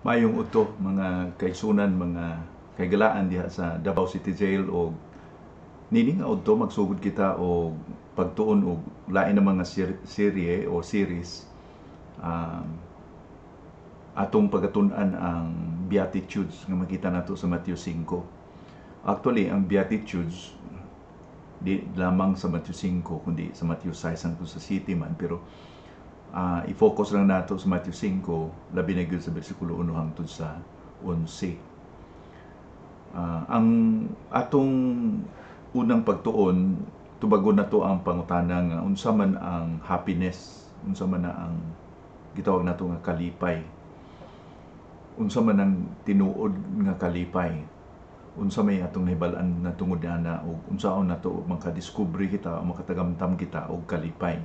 Mayong uto mga kaigsunan, mga kaigalaan diha sa Davao City Jail o nini nga udto magsugod kita og pagtuon og lain na mga serye o series um, atong pagatun-an ang Beatitudes nga makita nato sa Matthew 5. Actually, ang Beatitudes di lamang sa Matthew 5 kundi sa Matthew 6 hangtod sa city man, pero i-focus lang nato sa Matthew 5, labi na gyud sa bersikulo 1 hangtod sa 11. Ang atong unang pagtuon, tubagon na to ang pangutana nga unsa man ang happiness, unsa man na ang gitawag nato nga kalipay, unsa man ang tinuod nga kalipay, unsa may atong nahibal-an na tungod ana o unsaon nato makadiskubre kita o makatagamtam kita og kalipay.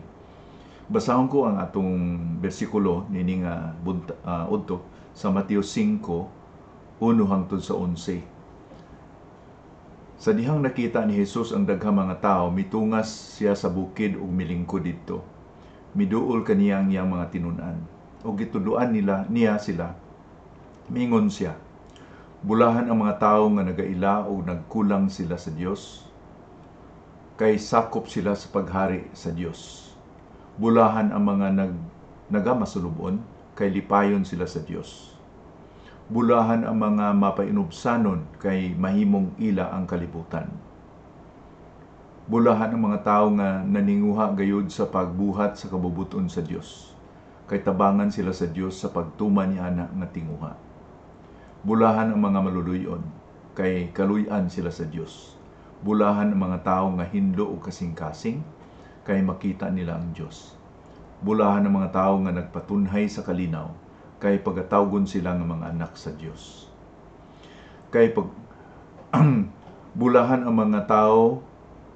Basahon ko ang atong bersikulo nini nga udto sa Mateo 5, 1 hangtod sa 11. Sa dihang nakita ni Jesus ang daghang mga tao, mitungas siya sa bukid ug milingkod didto. Miduol kaniya ang iyang mga tinun-an. O gitudloan niya sila. Mingon siya, bulahan ang mga tao nga nagaila o nagkulang sila sa Dios, kay sakop sila sa paghari sa Dios. Bulahan ang mga nagamasulubon, kay lipayon sila sa Dios. Bulahan ang mga mapainubsanon, kay mahimong ila ang kalibutan. Bulahan ang mga tao nga naninguha gayud sa pagbuhat sa kabubuton sa Dios, kay tabangan sila sa Dios sa pagtuman niya nga tinguha. Bulahan ang mga maluluyon, kay kaluy-an sila sa Dios. Bulahan ang mga tao nga hinlo o kasing-kasing, kay makita nila ang Dios. Bulahan ang mga tao nga nagpatunhay sa kalinaw, kay pagatawgon sila nga mga anak sa Dios. Bulahan ang mga tao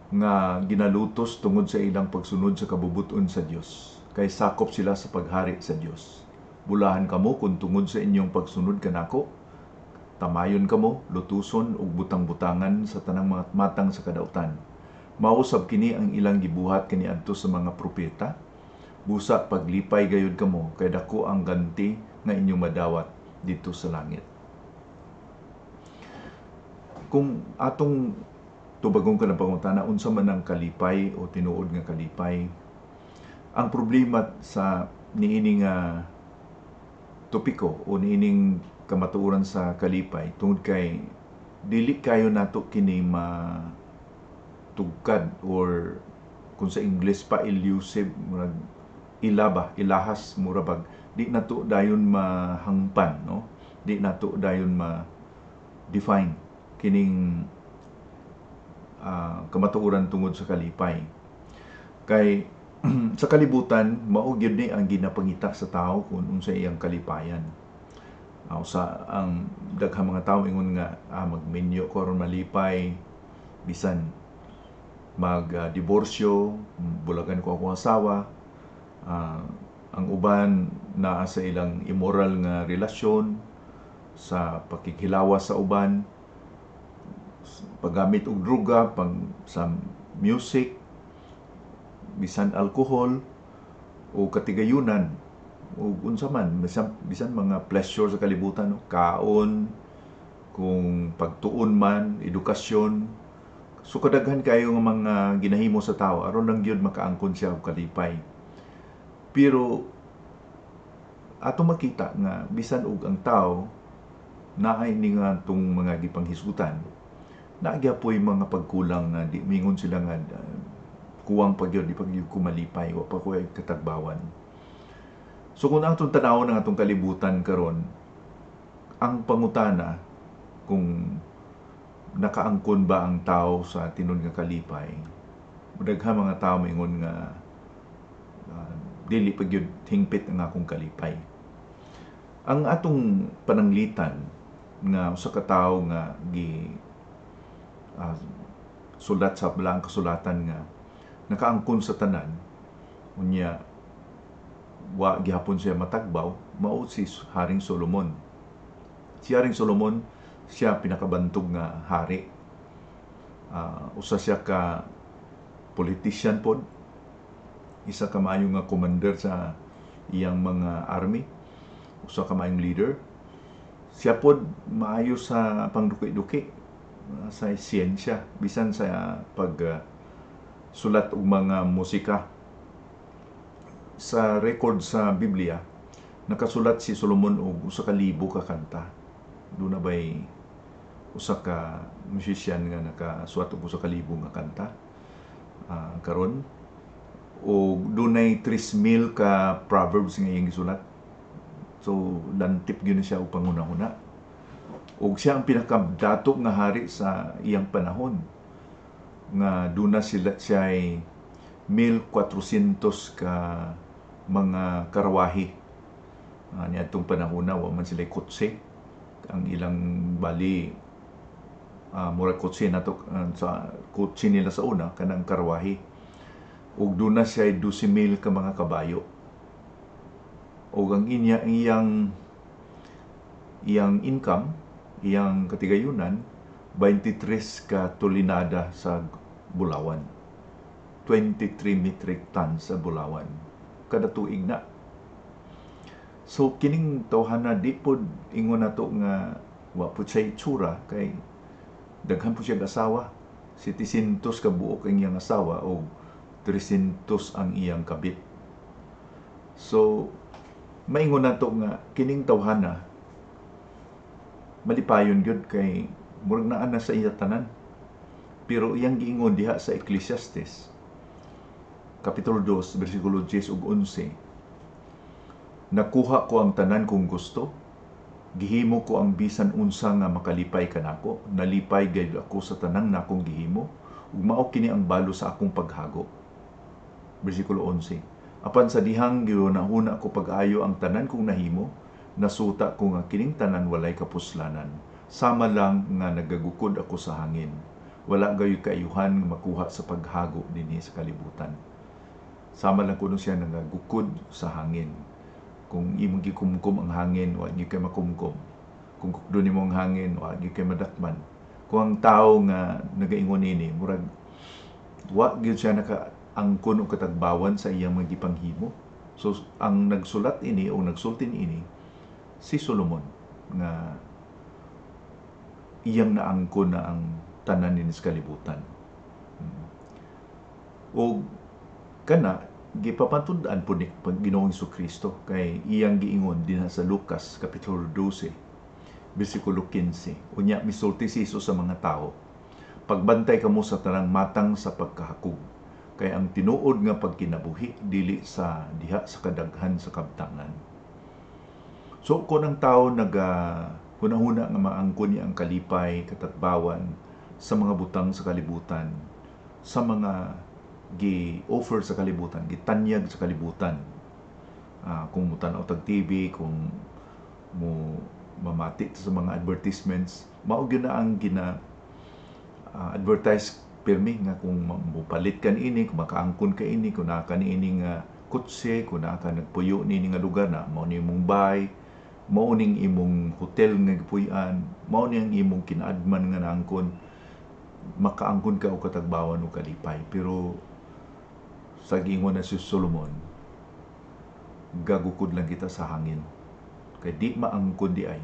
nga ginalutos tungod sa ilang pagsunod sa kabubuton sa Dios, kay sakop sila sa paghari sa Dios. Bulahan kamo kung tungod sa inyong pagsunod kanako, tamayon kamo, lutuson ug butang-butangan sa tanang mga matang sa kadautan. Mausab kini ang ilang gibuhat kaniadto sa mga propeta. Busa paglipay gayud kamo, kay dako ang ganti nga inyong madawat dito sa langit. Kung atong tubagong ka na pangutana, unsa man ang kalipay o tinuod nga kalipay, ang problema sa niining topiko o niining kamatuoran sa kalipay tungod kay dili kayo nato kini matugkad, or kung sa English pa elusive, ilahas murabag, di nato dayon mahangpan, no? Di nato dayon ma-define kining kamatuoran tungod sa kalipay. Kay sa kalibutan, mao gyud ni ang ginapangita sa tao kung unsa iyang kalipayan. Sa ang daghang mga tao ingon nga magminyo ko aron malipay, bisan mag-diborsyo, bulagan ko akong asawa. Ang uban naa sa ilang immoral nga relasyon, sa pakikilawas sa uban, paggamit og droga, sa music, bisan alcohol o katigayunan o unsa man, bisan mga pleasure sa kalibutan, no? Kaon, kung pagtuon man, edukasyon. So kadaghan kayo nga mga ginahimo sa tao aron lang gyud makaangkon siya og kalipay. Pero ato makita nga bisan og ang tao naay ni nga tong mga gipanghisgutan, nagyapoy mga pagkulang nga di mingon sila nga kuwang pagyod, di pagyod ko malipay, wa pa ko ay katagbawan. So kung atong tanawon ng atong kalibutan karon, ang pangutana kung nakaangkon ba ang tao sa tinud nga kalipay, daghang mga tao maingon nga dili pagyud hingpit ang akong kalipay. Ang atong pananglitan nga usa ka tawo nga sulat sa balang kasulatan nga nakaangkon sa tanan, unya wa gihapon siya matagbaw, mao si Haring Solomon. Si Haring Solomon, siya pinakabantog nga hari. Usa siya ka politician pod, isa ka maayo nga commander sa iyang mga army, usa ka maayong leader. siya pod maayo sa pangduki-duki sa siyensya bisan sa pag sulat og mga musika. Sa record sa Biblia nakasulat si Solomon og 1,000 ka kanta. Doon na ba'y usa ka musician nga nakasulat og 1,000 nga kanta karon, o dunay 3,000 ka proverbs nga iyang gisulat. So lantip gyud siya og panguna-una, ug siya ang pinakadatok nga hari sa iyang panahon nga duna siya ay 1,400 ka mga karawahi. Niadtong panahon wa man sila kotse, ang ilang bali murag kotse nato sa kotse nila sa una kanang karawahi, ug duna siya ay 12,000 ka mga kabayo, ug ang iyang income, iyang katigayunan 23 ka tulinada sa bulawan, 23 metric tons sa bulawan kada tuig na. So kining tawhana di pod ingon nato nga wa pod siya itsura, kay daghan po siya asawa. 700 ka buok ang iyang asawa o 300 ang iyang kabit. So maingon nato nga kining tawhana malipayon gyud, kay murag naa na sa iya tanan. Pero iyang giingon diha sa Ecclesiastes Kapitulo 2, versikulo 10 ug 11, nakuha ko ang tanan kong gusto, gihimo ko ang bisan unsa nga makalipay kanako, nalipay gayud ako sa tanang nakong gihimo, ug mao kini ang balo sa akong paghago. Versikulo 11, apan sa dihang giunahuna ko pag-ayo ang tanan kong nahimo, nasuta ko nga kining tanan walay kapuslanan, sama lang nga nagagukod ako sa hangin, wala gayud kaayuhan nga makuha sa paghago dinhi sa kalibutan. Sama lang kuno siya nagagukod sa hangin. Kung imong gikumkum ang hangin, wa gyud kay makumkum. Kung kukdo nimo ang hangin, wa gyud kay madakman. Kung ang tawo nga nagaingon ini, murag wa gyud siya nakaangkon o katagbawan sa iyang mga gipanghimo. So ang nagsulat ini o nagsultin ini si Solomon, nga iyang naangkon na ang tanan ni sa kalibutan. O kana gipapantundaan po ni Ginoong Jesucristo, kay iyang giingon din sa Lucas Kapitulo 12 versikulo 15, unya misulti si Jesus sa mga tao, pagbantay kamo sa tanang matang sa pagkahakog, kay ang tinuod nga pagkinabuhi dili sa diha sa kadaghan sa kabtangan. So kung ang tao hunahuna nga maangkon niya ang kalipay, katagbawan sa mga butang sa kalibutan, sa mga gi-offer sa kalibutan, gitanyag sa kalibutan. Kung mutanaw tag TV, kung mo mamati sa mga advertisements, mao gyud na ang advertise pirmi nga kung mupalit kan ini, kung makaangkon ka ini, kung naa ka niini nga kutse, kung naa ka nagpuyo niini nga lugar na mao ni imong bahay, mao ning imong hotel nga gipuy-an, mao ning imong kinaadman nga naangkon, makaangkon ka o katagbawan o kalipay. Pero sa giingon na si Solomon, gagukod lang kita sa hangin, kay di maangkon di ay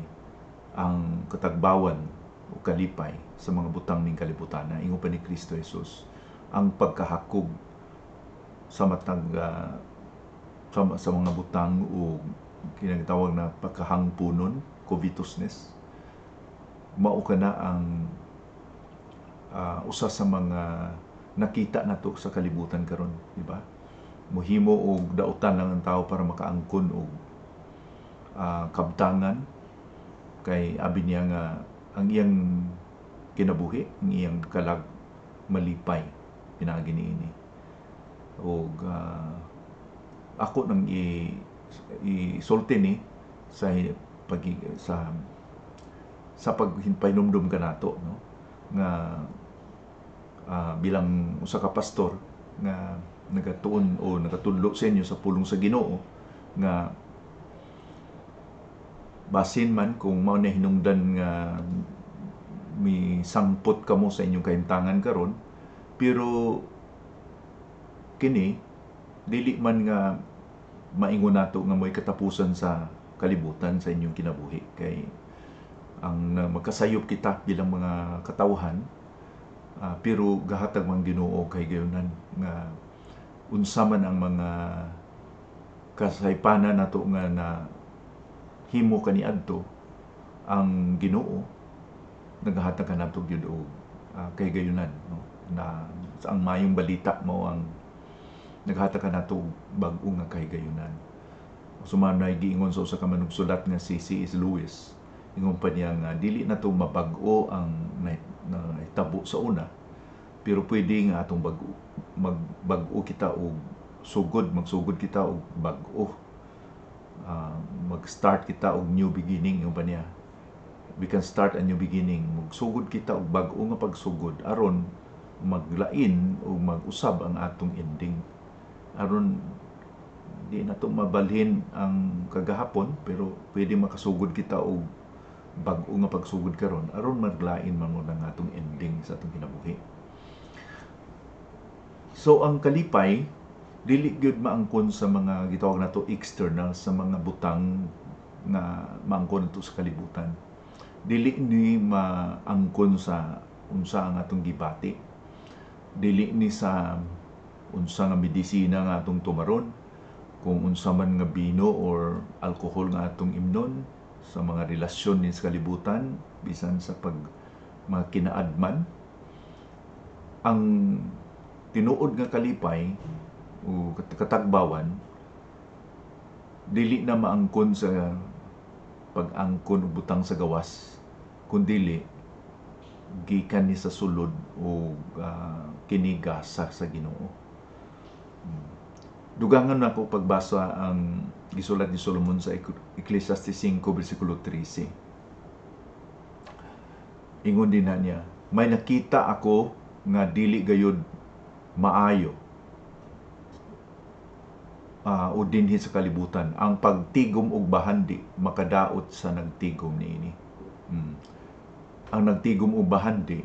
ang katagbawan o kalipay sa mga butang ning kalibutan. Ingon pa ni Kristo Jesus, ang pagkahakog sa matag sa mga butang o kinatawag na pagkahangpunon, covetousness, mao kana ang usa sa mga nakita nato sa kalibutan karon, di ba? Muhimo og dautan lang ang tao para makaangkon og kabtangan, kay abi niya nga ang iyang kinabuhi, ang iyang kalag malipay pinaagi niini. Og ako nang isulti ni sa paghinpahinumdum kanato, no, nga bilang usa ka pastor nga nagatuon o nagatudlo sa inyo sa pulong sa Ginoo, nga basin man kung mao na hinungdan nga mi sangpot kamo sa inyong kahimtangan karon, pero kini dili man nga maingon nato nga mo'y katapusan sa kalibutan sa inyong kinabuhi, kay ang magkasayop kita bilang mga katawhan, pero gahatag man Ginoo kay gayunan nga unsa man ang mga kasaypanan nato nga na himo kaniadto, ang Ginoo nagahatag kanato gyud og kay gayunan, no? Na ang mayong balita mao ang naghatag kanato bag-o nga kay gayunan. Sumanay giingon sa usa ka manugsulat nga si C.S. Lewis, ingon pa niya nga dili na to mabag-o ang nahitabo sa una, pero pwede nga atong magbag-o kita og magsugod kita og bag-o, mag-start kita og new beginning. Ingon pa niya, we can start a new beginning. Magsugod kita og bag-o nga pagsugod aron maglain o mag-usab ang atong ending, aron di na to mabalhin ang kagahapon, pero pwede makasugod kita og bag-o nga pagsugod karon aron maglain man mo ang atong ending sa atong kinabuhi. So ang kalipay dili gyud maangkon sa mga gitawag nato external, sa mga butang nga maangkon nato sa kalibutan. Dili ni maangkon sa unsa ang atong gibati, dili ni sa unsa nga medisina nga atong tumaron, kung unsa man nga bino or alcohol nga atong imnon, sa mga relasyon ni sa kalibutan, bisan sa mga kinaadman. Ang tinuod nga kalipay o katagbawan dili na maangkon sa pag-angkon o butang sa gawas, kundili gikan ni sa sulod o kinigasa sa Ginoo. Dugangan na ako pagbasa ang gisulat ni Solomon sa Ecclesiastes 5 versikulo 13. Ingon din na niya, may nakita ako nga dili gayud maayo o dinhi sa kalibutan, ang pagtigom og bahandi makadaot sa nagtigom niini. Ang nagtigom og bahandi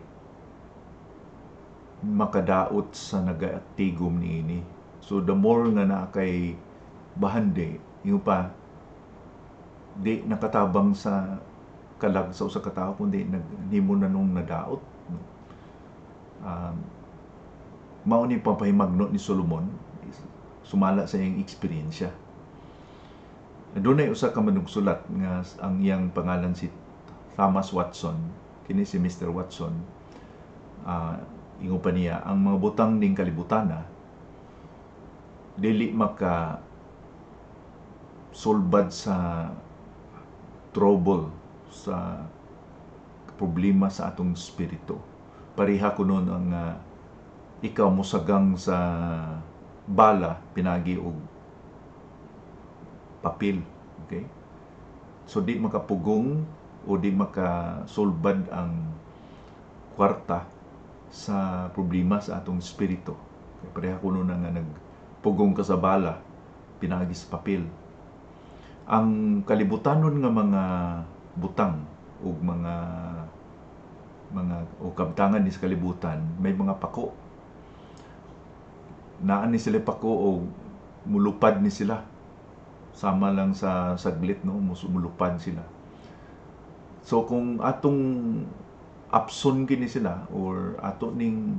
makadaot sa nagatigom niini. So the more nga na kay bahandi, yung pa di nakatabang sa kalag sa usa ka tawo, kundi naghimo na nung nadaot. Mao ni pampahimagno ni Solomon sumala sa iyang eksperyensya. Dunay usa ka manugsulat nga ang iyang pangalan si Thomas Watson, kini si Mr. Watson. Ingon pa niya, ang mga butang ning kalibutana dili maka sulbad sa trouble, sa problema sa atong spirito. Pareha kunon ang ikaw mosagang sa bala pinagi og papel, okay? So di makapugong o di makasulbad ang kwarta sa problema sa atong spirito. Okay? Pareha kunon nga nagpugong ka sa bala pinagi sa papel. Ang kalibutanon nga mga butang o mga o kabtangan ni sa kalibutan, may mga pako. Naan ni sila pako o mulupad ni sila. Sama lang sa saglit, no? Mulupad sila. So kung atong apson kini sila or ato ning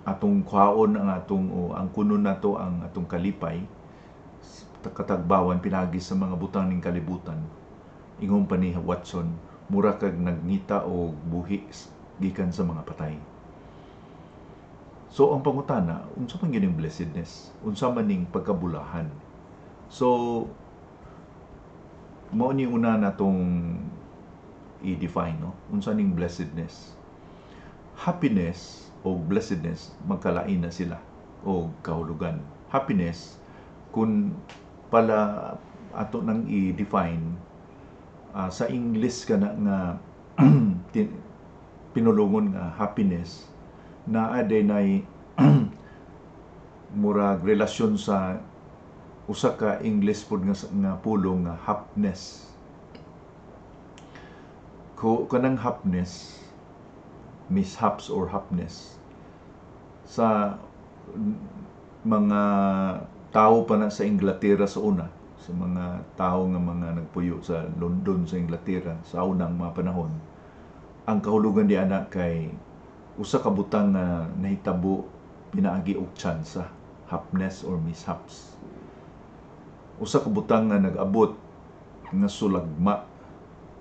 atong kwaon ang atong o ang kunon nato ang atong kalipay, katagbawan pinagi sa mga butang ning kalibutan. Ingon pa ni Watson, mura kag nagngita o buhi gikan sa mga patay. So ang pangutana, unsa man gining blessedness? Unsa man ning pagkabulahan? So mao ni una natong i-define, no? Unsa ning blessedness? Happiness o blessedness magkalain na sila o kahulugan. Happiness kun pala ato nang i-define sa English kana nga pinulungon nga happiness na adenay murag relasyon sa usa ka English pod nga pulong nga happiness. Kanang happiness, mishaps or happiness sa mga tao pa na sa Inglaterra sa una, sa mga tao nga mga nagpuyo sa London, sa Inglaterra sa unang mga panahon. Ang kahulugan di ana kay usa ka butang nga nahitabo pinaagi og tsansa, happiness or mishaps. Usa ka butang nga nag-abot nga sulagma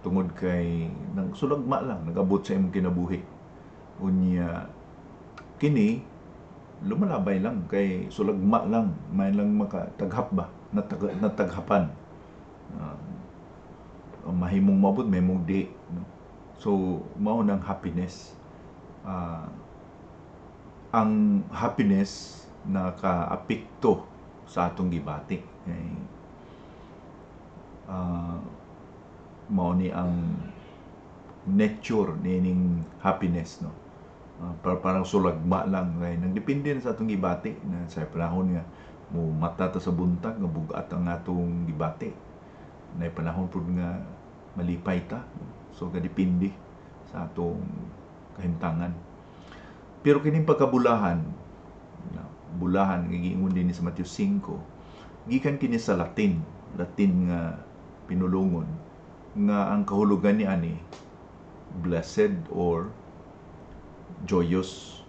tungod kay nang sulagma lang nag-abot sa imong kinabuhi. Unya kini lumalabay lang kay sulagma lang, may lang makataghap ba, nataghapan. Mahimong mabot, mahimong di. No? So, mao nang happiness. Ang happiness naka-apekto sa atong gibati. Kay, mao ni ang nature nining happiness, no? Parang sulagma lang kay nagdepende na sa atong gibati na sa panahon nga mo mata ta sa buntag nga bugat ang atong gibati na panahon pud nga malipay ta, so gadepende sa atong kahimtangan. Pero kining pagkabulahan bulahan nga giingon din sa Mateo 5 gikan kini sa Latin nga pinulungon nga ang kahulugan ni ani blessed or joyous,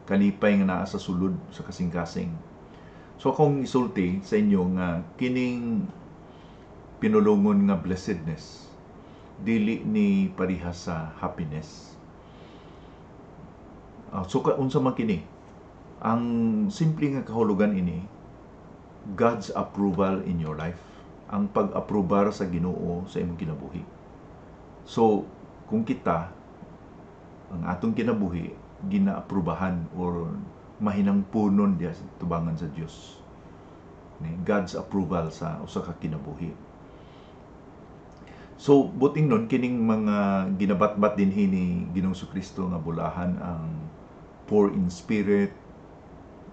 kalipay nga naa sa sulod sa kasing-kasing. So akong isulti sa inyo nga kining pinulungon nga blessedness dili ni parihas sa happiness. So unsa man kini? Ang simple nga kahulugan ini God's approval in your life, ang pag-aprobar sa Ginoo sa imong kinabuhi. So kung kita ang atong kinabuhi ginaaprubahan or mahinangpunon diya sa tubangan sa Dios. God's approval sa usa ka kinabuhi. So buting nun kining mga ginabatbat dinhi ni Ginoong Kristo nga bulahan ang poor in spirit,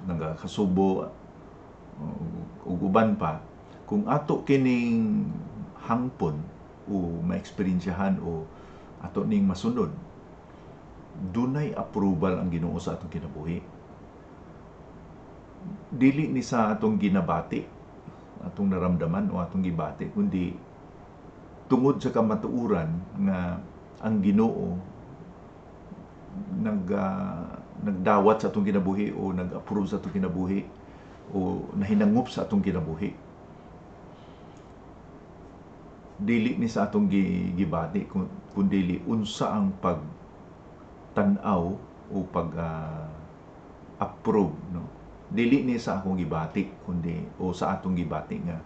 nagakasubo ug uban pa, kung ato kining hangpon o maeksperiensyahan o ato ning masunod, dunay approval ang Ginoo sa atong kinabuhi. Dili ni sa atong ginabati, atong naramdaman o atong gibati, kundi tungod sa kamatuoran nga ang Ginoo nagdawat sa atong kinabuhi o nag-approve sa atong kinabuhi o nahinangup sa atong kinabuhi. Dili ni sa atong gibati, kundi unsa ang tanaw o pag-approve, no? Dili ni sa akong gibati kundi o sa atong gibati nga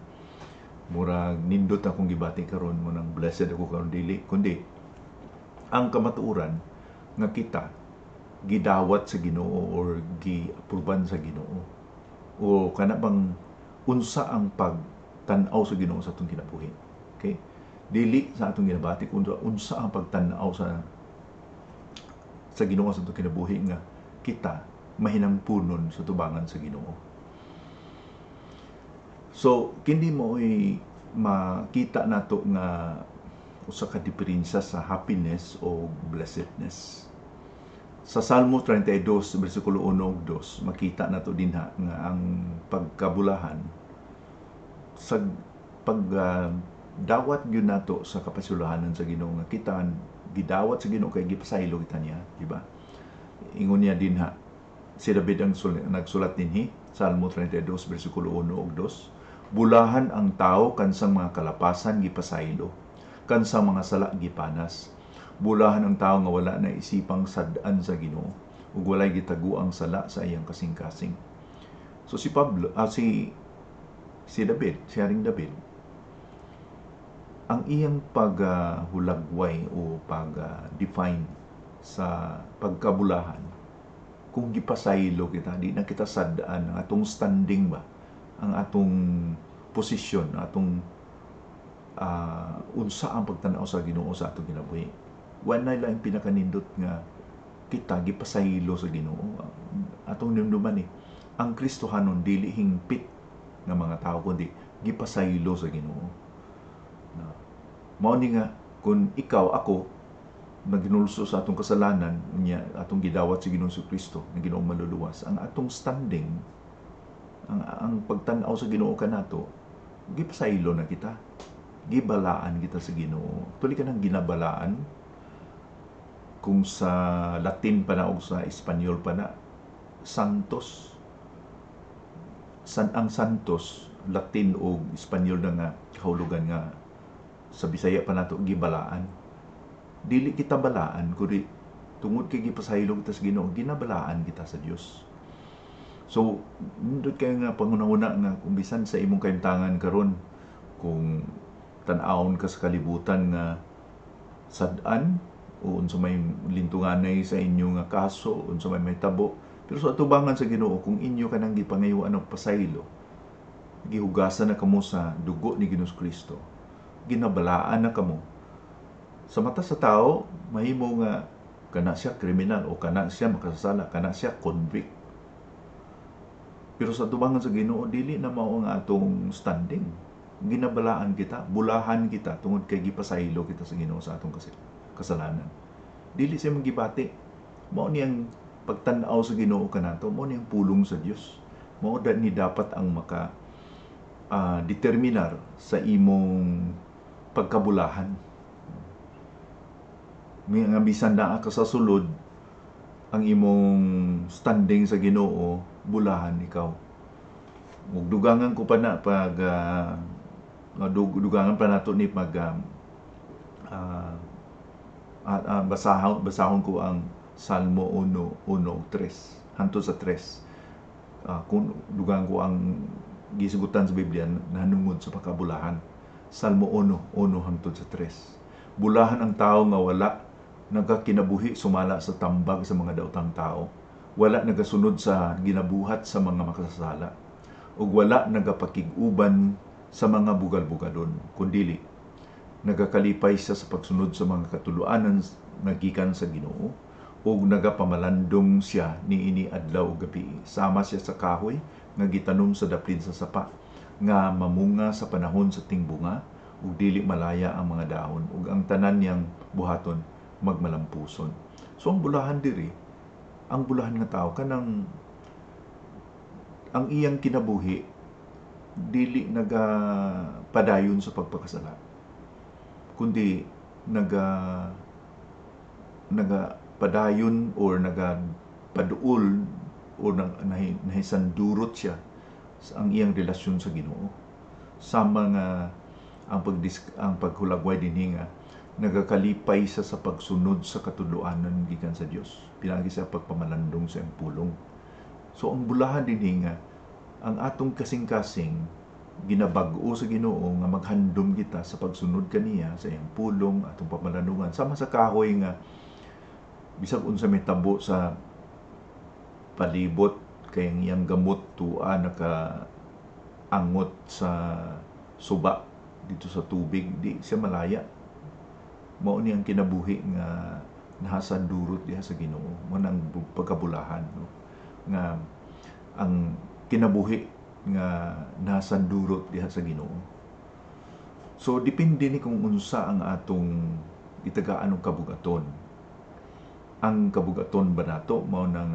murag nindot akong gibati karon mo nang blessed ako karon, dili kundi ang kamatuoran nga kita gidawat sa Ginoo or gi-approvean sa Ginoo o kana bang unsa ang pagtan-aw sa Ginoo sa atong kinabuhi. Okay? Dili sa atong ginabati kundi unsa ang pagtan-aw sa Ginoo sa atong kinabuhi nga kita mahinangpunon sa tubangan sa Ginoo. So kini mo'y makita nato nga usa ka diferensya sa happiness o blessedness. Sa Salmo 32 bersikulo 1 ug 2 makita nato dinha nga ang pagkabulahan sa dawat gyud nato sa kapasulahanan sa Ginoo nga kita gidawat sa Ginoo kay gipasaylo kita niya, di ba? Ingon niya dinha si David ang nagsulat dinhi, Salmo 32 bersikulo 1 ug 2, bulahan ang tao kansang mga kalapasan gipasaylo, kansang mga sala gipanas. Bulahan ang tao nga wala na isipang sad-an sa Ginoo ug walay gitaguang sala sa iyang kasing-kasing. So si David, si Haring David, ang iyang paghulagway o pag-define sa pagkabulahan, kung gipasaylo kita, di na kita sad-an ang atong standing ba, ang atong posisyon, atong unsa ang pagtanaw sa Ginoo sa atong kinabuhi. Wala lang pinakanindot nga kita gipasaylo sa Ginoo. Atong nimduman ang Kristohanon dili hingpit nga mga tao kundi gipasaylo sa Ginoo. Mao ni nga kung ikaw ako naginulso sa atong kasalanan niya atong gidawat sa Ginoong Kristo nga Ginoong maluluwas, ang atong standing ang pagtan-aw sa Ginoo kanato, gipasaylo na kita. Gibalaan kita sa Ginoo. Tuli ka ng ginabalaan kung sa Latin pa na o sa Espanyol pa na, santos. Ang santos, Latin o Espanyol na nga, kahulugan nga, sa Bisaya pa nato gibalaan. Dili kita balaan, kundi tungod kay gipasaylo kita sa Ginoo, ginabalaan kita sa Dios. So, nindot kayo nga pangunahuna nga kung bisan sa imong kaimtangan karon, kung tan-awon ka sa kalibutan nga sad-an, o unsa may lintunganay sa inyo nga kaso, unsa may tabo, pero sa atubangan sa Ginoo, kung inyo kanang gipangayuan og pasaylo, gihugasan na kamo sa dugo ni Ginoos Kristo, ginabalaan na kamo. Sa mata sa tao, mahimo nga kana siya kriminal o kana siya makasasala, kana siya convict. Pero sa atubangan sa Ginoo, dili na mao nga atong standing. Ginabalaan kita, bulahan kita tungod kay gipasaylo kita sa Ginoo sa atong kasalanan. Dili siya magibati. Mao niyang pagtan-aw sa Ginoo kanato, mao niyang pulong sa Dios. Mao ni dapat ang maka determinar sa imong pagkabulahan. Nga bisan naa ka sa sulod, ang imong standing sa Ginoo, bulahan ikaw. Ug dugangan ko pa na pag dugangan pa nato ni pag basahon ko ang Salmo 1:1-3 hangtod sa 3. Kung dugangan ko ang gisugutan sa Biblia nanungod sa pagkabulahan. Salmo 1:1 sa 3. Bulahan ang tao nga wala nagakinabuhi sumala sa tambag sa mga daotang tao, wala nagasunod sa ginabuhat sa mga makasasala, ug wala nagapakig-uban sa mga bugal-bugadon, kundili nagakalipay siya sa pagsunod sa mga katuluanan nga gikan sa Ginoo, ug nagapamalandong siya niini adlaw ug gabi. Sama siya sa kahoy nga gitanom sa daplin sa sapa, nga mamunga sa panahon sa tingbunga, ug dili malaya ang mga dahon, ug ang tanan niyang buhaton magmalampuson. So ang bulahan diri, ang bulahan nga tao kanang ang iyang kinabuhi dili nagapadayon sa pagpakasala, kundi nagapadayon or nagapaduol o nahisandurot siya sa ang iyang relasyon sa Ginoo. Sama nga ang paghulagway dinhi nga nagakalipay sa pagsunod sa katuluanan gikan sa Dios, pinagi sa pagpamalandong sa iyang pulong. So ang bulahan dinhi nga ang atong kasing-kasing ginabag-o sa Ginoo nga maghandom kita sa pagsunod kaniya sa iyang pulong, atong pamalandungan, sama sa kahoy nga bisag unsa may tabo sa palibot kay ang iyang gamot tua naka-angot sa suba dito sa tubig, di siya malaya. Mao ni ang kinabuhi nga nahasandurot diha sa Ginoo, mo nang pagkabulahan, no? Nga ang kinabuhi nga nasandurot diha sa Ginoo. So depende ni kung unsa ang atong itagaan og kabugaton. Ang kabugaton ba nato mao nang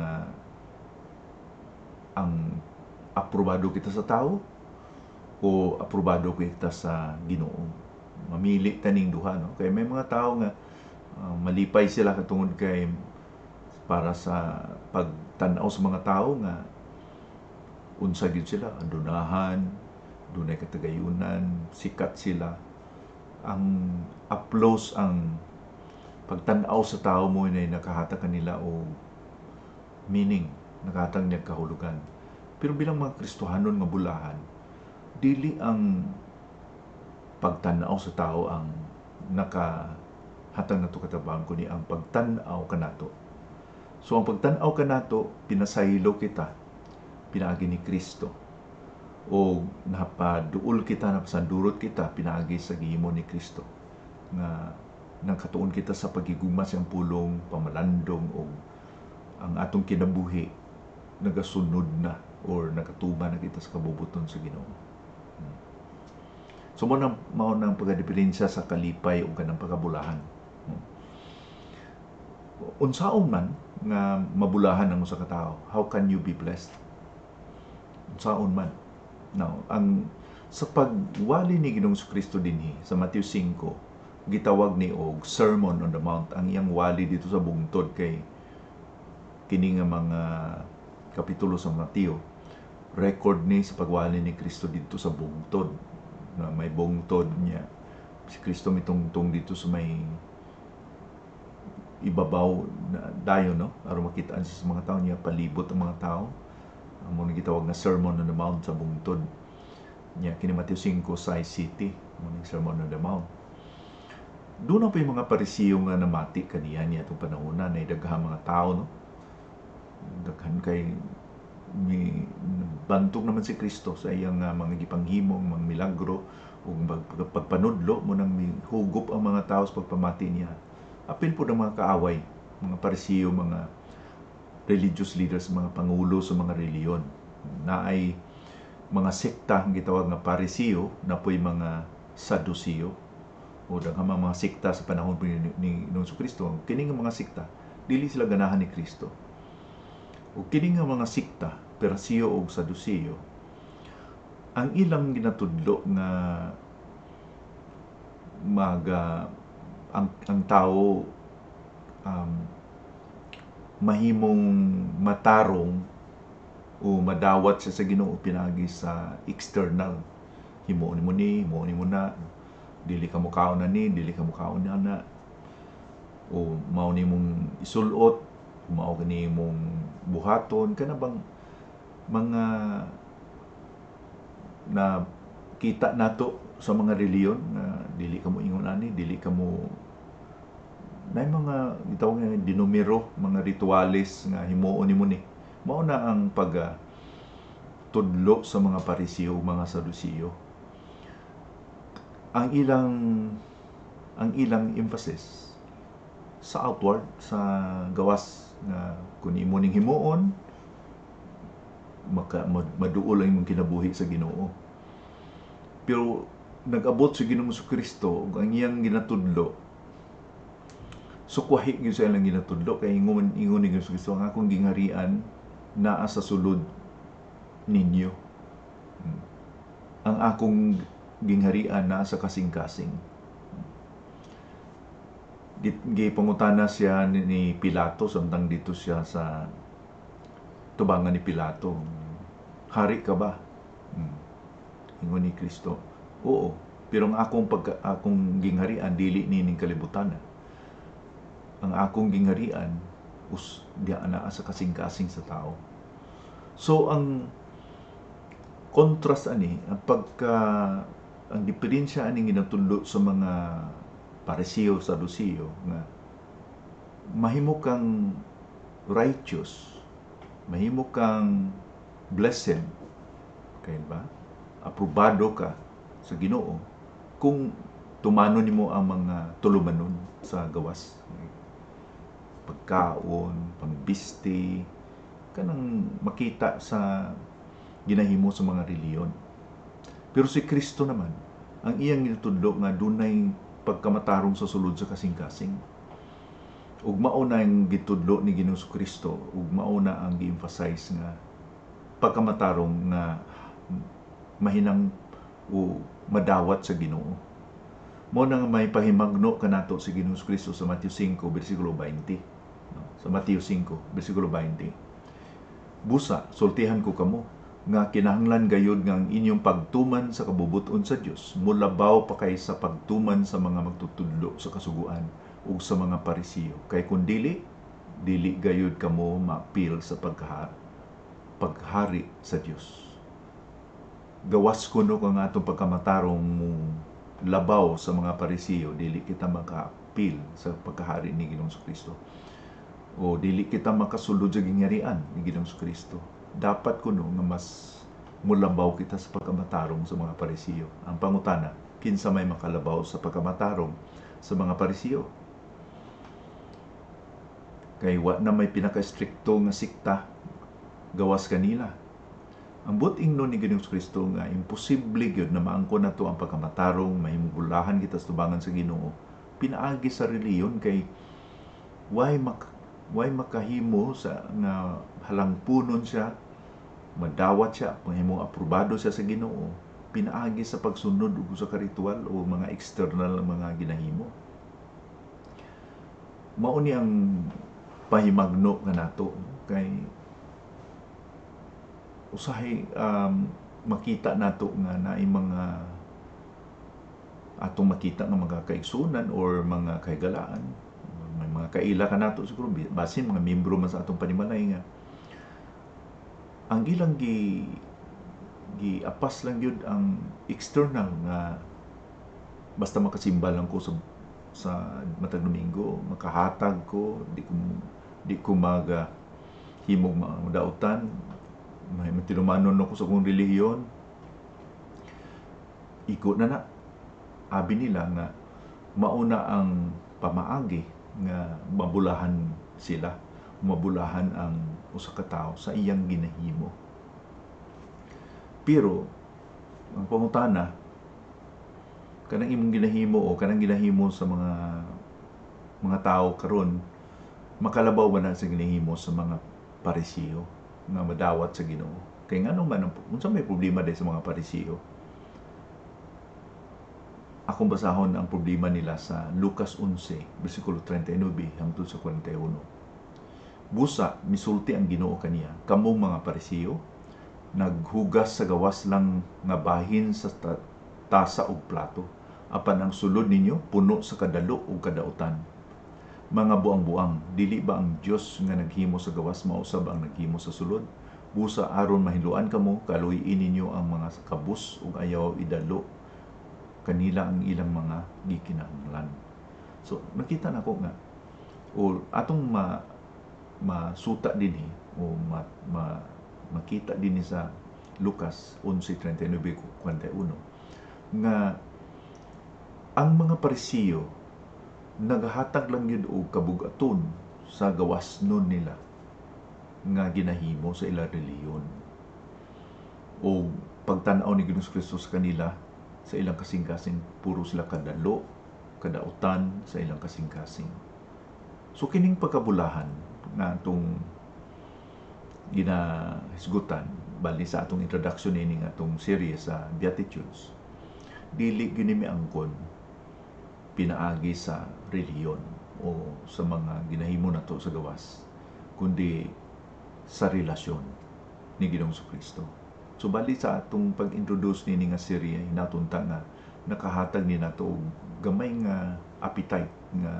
ang aprobado kita sa tao o aprobado kita sa Ginoo? Mamili taning duha, no? Kay may mga tao nga malipay sila katungod kay para sa pagtan-aw sa mga tao nga unsa gyud sila, adunahan, dunay katagayunan, sikat sila. Ang applause, ang pagtan-aw sa tao mo na nakahatag kanila o meaning, nakahatag niya kahulugan. Pero bilang mga Kristohanon nga bulahan, dili ang pagtan-aw sa tao ang nakahatag nato katabang, kundi ang pagtan-aw kanato. So ang pagtan-aw kanato, pinasaylo kita pinaagi ni Kristo, o napaduol kita, napasandurot kita pinaagi sa gihimo ni Kristo, nga nagkatuon kita sa pagigugma siyang pulong, pamalandong, o ang atong kinabuhi nagasunod na or nakatuba na kita sa kabubuton sa Ginoo. So mao nang pagadiferensya sa kalipay o kanang pagkabulahan. Unsaon man nga mabulahan ang usa ka tawo, how can you be blessed? saon man. Now, sa pagwali ni Ginoong Kristo dinhi sa Mateo 5, gitawag ni og Sermon on the Mount. Ang iyang wali dito sa bungtod kay kini nga mga kapitulo sa Mateo, record ni sa pagwali ni Kristo dito sa bungtod. Na may bungtod niya. Si Kristo mitungtong dito sa may ibabaw na dayon, no? Aron makitaan siya sa mga tao niya, palibot ang mga tao. Ang muna gitawag na Sermon on the Mount sa bungtod niya, kini Mateo 5, Sai City, muna Sermon on the Mount. Doon na po yung mga parisiyo nga namati kaniya niya itong panahon na daghan mga tao, no? Daghan kay bantog naman si Kristo sa iyang mga gipanghimong, mga milagro, ug pagpanudlo mo nang hugop ang mga tao sa pagpamati niya. Apil po ng mga kaaway, mga parisiyo, mga religious leaders, mga pangulo sa mga reliyon. Na ay mga sekta ang gitawag nga parisiyo, na po'y mga sadusiyo, o daghang mga sekta sa panahon po ni Kristo. Kining mga sekta, dili sila ganahan ni Kristo. O kining mga sekta, parisiyo o sadusiyo, ang ilang ginatudlo nga ang tao mahimong matarong o madawat siya sa Ginoo pinagi sa external. Himuon mo ni, himuon mo na, dili ka mukaon na ni, dili ka mukaon na, o mao ni mong isulot, mao gani mong buhaton, kana bang mga na kita nato sa mga reliyon na dili ka mo ingon ani, dili ka mo na mga itawag nga dinumero, mga rituales nga himuon nimo ni. Mao na ang tudlo sa mga parisiyo, mga sadusiyo. Ang ilang emphasis sa outward, sa gawas nga kung imo ning himuon, maduol ang imong kinabuhi sa Ginoo. Pero nag-abot sa Ginoong Kristo ang iyang ginatudlo, sukwahi gyud sa ilang ginatudlo kay ingon ni Ginoong Kristo, ang akong gingharian naa sa sulod ninyo. Ang akong gingharian naa sa kasing-kasing. Gipangutana siya ni Pilato samtang dito siya sa tubangan ni Pilato. Hari ka ba? Ingon ni Kristo, oo, pero ang akong gingharian dili nining kalibutan. Ang akong gingharian diya naa sa kasing-kasing sa tao. So ang contrast ani, ang diferensya ani ginatudlo sa mga parisiyo, sadusiyo nga mahimo kang righteous, mahimo kang blessed, kay ba? Aprobado ka sa Ginoo kung tumano nimo ang mga tulumanon sa gawas. Pagkaon, pambiste, kanang makita sa ginahimo sa mga reliyon. Pero si Kristo naman, ang iyang ginatudlo nga dunay pagkamatarong sa sulod sa kasing-kasing. Ug mao na ang gitudlo ni Ginoong Kristo, ug mao na ang gi-emphasize nga pagkamatarong nga mahinang o madawat sa Ginoo. Mo nang may pahimangno kanato si Ginoong Kristo sa Mateo 5 bersikulo 20. Sa Mateo 5 bersikulo 20. Busa, sultihan ko kamo nga kinahanglan gayud nga ang inyong pagtuman sa kabubuton sa Dios mulabaw pa kay sa pagtuman sa mga magtutudlo sa kasuguan ug sa mga parisiyo. Kay kun dili gayud kamo maapil sa paghari sa Dios. Gawas kuno kang atong pagkamatarong mo labaw sa mga parisiyo, dili kita makaapil sa pagkahari ni Ginoong Kristo. O dili kita makasulod sa gingharian ni Ginoong Kristo. Dapat kuno nga mas mulabaw kita sa pagkamatarong sa mga parisiyo. Ang pangutana, kinsa may makalabaw sa pagkamatarong sa mga parisiyo? Kay wa na may pinaka-strikto nga sikta gawas kanila. Ang buting no ni Ginoong Kristo nga imposible gyud na maangkon nato ang pagkamatarong, mahimugulahan kita sa tubangan sa Ginoo. Pinaagi sa reliyon kay why makahimo sa nga halangpunon siya madawat siya, mahimong aprobado siya sa Ginoo, pinaagi sa pagsunod ug sa karitual o mga external na mga ginahimo. Mao ni ang pahimagno nga nato kay usahay makita nato nga naay mga atong makita nga mga kaigsunan or mga kahigalaan, may mga kaila ka nato siguro basin mga membro man sa atong panimalay nga ang ilang apas lang yun ang external nga basta makasimbal lang ko sa matag Domingo, makahatag ko, di ko himog madautan, may matinumanon ako sa kong relihiyon. Iko na abi nila nga mauna ang pamaagi nga mabulahan sila, mabulahan ang usa ka tawo sa iyang ginahimo. Pero ang pangutana, kanang imong ginahimo o kanang ginahimo sa mga tao karon, makalabaw ba na sa ginahimo sa mga Parisiyo nga madawat sa Ginoo? Kay ngano man unsa may problema dahil sa mga Parisiyo? Akong basahon ang problema nila sa Lucas 11, versikulo 39 hangtod sa 41. Busa, misulti ang Ginoo kaniya, kamong mga Parisiyo, naghugas sa gawas lang nga bahin sa tasa ug plato, apan ang sulod ninyo puno sa kadalo ug kadautan. Mga buang-buang, dili ba ang Dios nga naghimo sa gawas mausab ang naghimo sa sulod? Busa aron mahiluan kamo, kaluyin ninyo ang mga kabus ug ayaw idalo kanila ang ilang mga gikinahanglan. So nakita nako nga o atong masuta dinhi o makita dinhi sa Lucas 11:39-41 nga ang mga Parisiyo naghatag lang yun og kabugaton sa gawas nun nila nga ginahimo sa ilang reliyon o pagtan-aw ni Ginoong Kristo sa kanila sa ilang kasing-kasing, puro sila kadalo, kadautan sa ilang kasing-kasing. So kining pagkabulahan nga atong ginahisgutan bali sa atong introduction ini nga atong series sa Beatitudes, dili gyud mi angkon pinaagi sa reliyon o sa mga ginahimo nato sa gawas, kundi sa relasyon ni Ginoong Kristo. So bali sa atong pag-introduce nini nga serye, hinatunta nga nakahatag ni nato og gamay nga appetite nga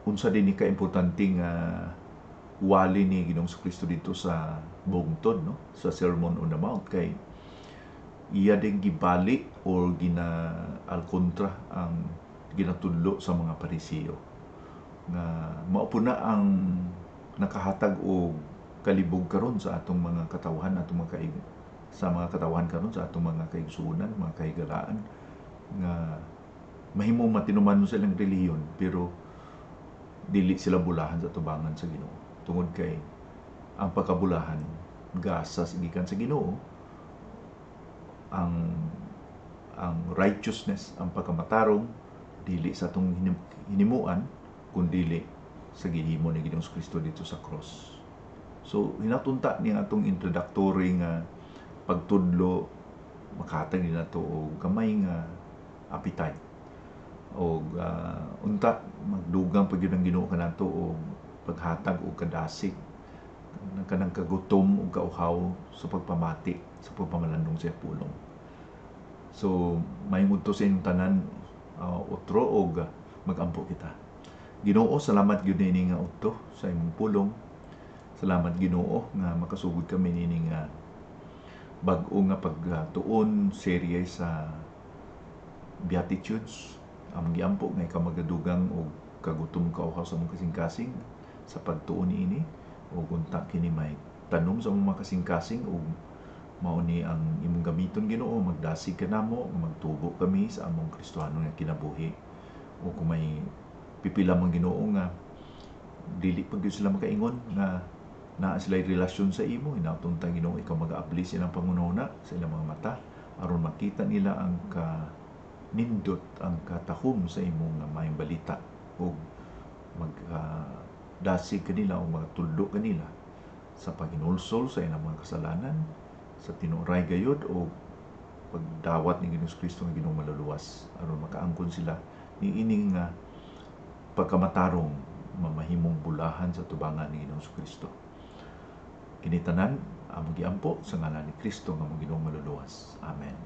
unsa din ni ka importante nga wali ni Ginoong Kristo dito sa bungtod, no, sa Sermon on the Mount, kay iya din gibali or al kontra ang ginatudlo sa mga Parisiyo nga mao po na ang nakahatag og kalibog karon sa atong mga katawhan, atong sa mga katawhan karon sa atong mga kaigsuonan, mga kahigalaan nga mahimong matinuman sa ilang relihiyon pero dili sila bulahan sa tubangan sa Ginoo, tungod kay ang pagkabulahan gasas gikan sa Ginoo, ang righteousness, ang pagkamatarong dili sa atong hinimuan kundi sa gihimo ni Ginoong Kristo dito sa cross. So hinatunta ni atong introductory nga pagtudlo, makahatag ni nato og gamay nga appetite og unta magdugang pag yun ang Ginoo kanato og paghatag og kadasig kanang kagutom ug kauhaw sa pagpamati, sa pagpamalandong sa pulong. So mahimong to sa inyong tanan utro og magampo kita. Ginoo, salamat gyud nini nga utto sa imong pulong. Salamat Ginoo nga makasugod kami nini nga bag-o nga pagtuon serye sa Beatitudes. Ang giampo nga ikaw magadugang og kagutom kauhaw sa mong kasing-kasing sa pagtuon niini o unta kini may tanom sa mga kasing-kasing o mao ni ang imong gamiton Ginoo, magdasig kanamo, magtubo kami sa among Kristohano nga kinabuhi. O kung may pipila man Ginoo nga dili pa gyud sila makaingon nga naa sila relasyon sa imo, hinautuntan Ginoo ikaw mag-aabli silang pangunahuna sa ilang mga mata aron makita nila ang nindot ang katahom sa imong maayong balita o dasig kanila o magtudlo kanila sa paginulsol sa ilang mga kasalanan, sa tinuray gayod o pagdawat ni Ginoong Kristo nga Ginoong maluluwas aron makaangkon sila ni ining pagkamatarong mamahimong bulahan sa tubangan ni Ginoong Kristo. Kini tanan among giampo sa ngalan ni Kristo nga among Ginoong maluluwas. Amen.